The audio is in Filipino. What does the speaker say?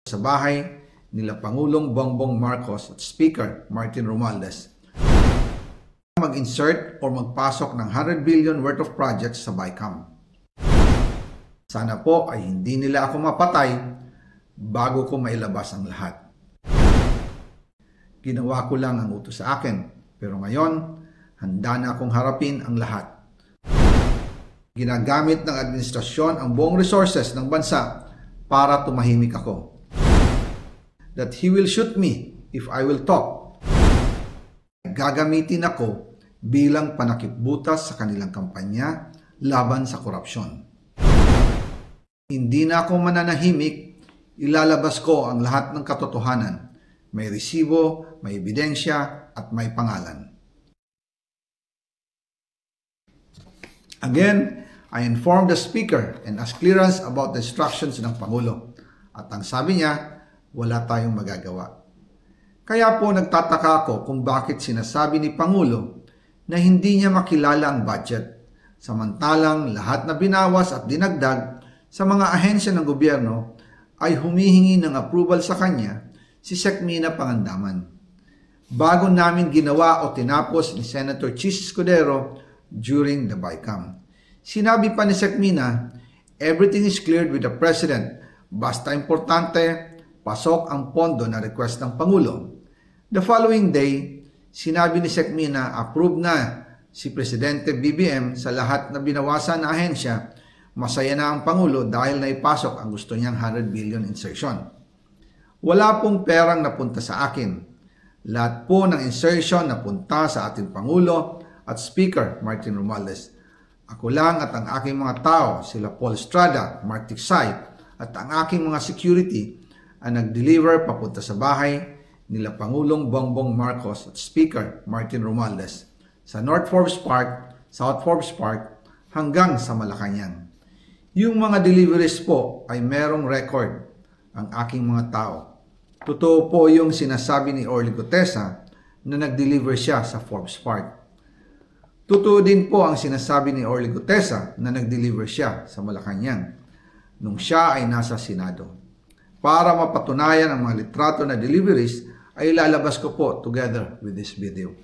sa bahay nila Pangulong Bongbong Marcos at Speaker Martin Romualdez mag-insert o magpasok ng 100 billion worth of projects sa BICAM. Sana po ay hindi nila ako mapatay bago ko mailabas ang lahat. Ginawa ko lang ang utos sa akin, pero ngayon, handa na akong harapin ang lahat. Ginagamit ng administrasyon ang buong resources ng bansa para tumahimik ako. That he will shoot me if I will talk. Gagamitin ako bilang panakipbutas sa kanilang kampanya laban sa korupsyon. Hindi na ako mananahimik, ilalabas ko ang lahat ng katotohanan. May resibo, may ebidensya, at may pangalan. Again, I informed the Speaker and asked clearance about the instructions ng Pangulo. At ang sabi niya, wala tayong magagawa. Kaya po nagtataka ako kung bakit sinasabi ni Pangulo na hindi niya makilala ang budget, samantalang lahat na binawas at dinagdag sa mga ahensya ng gobyerno ay humihingi ng approval sa kanya si Sekmina Pangandaman. Bago namin ginawa o tinapos ni Senator Chis Escudero during the BICAM. Sinabi pa ni Sekmina, everything is cleared with the President, basta importante, pasok ang pondo na request ng Pangulo. The following day, sinabi ni Sekmina, approved na si Presidente BBM sa lahat na binawasan na ahensya. Masaya na ang Pangulo dahil naipasok ang gusto niyang 100 billion insertion. Wala pong perang napunta sa akin. Lahat po ng insertion napunta sa ating Pangulo at Speaker Martin Romualdez. Ako lang at ang aking mga tao, sila Paul Estrada, Mark Tiksay, at ang aking mga security ang nag-deliver papunta sa bahay nila Pangulong Bongbong Marcos at Speaker Martin Romualdez sa North Forbes Park, South Forbes Park hanggang sa Malacanang. Yung mga deliveries po ay merong record ang aking mga tao. Totoo po yung sinasabi ni Orly Gutesa na nag-deliver siya sa Forbes Park. Totoo din po ang sinasabi ni Orly Gutesa na nag-deliver siya sa Malacanang nung siya ay nasa Senado. Para mapatunayan ang mga litrato na deliveries ay ilalabas ko po together with this video.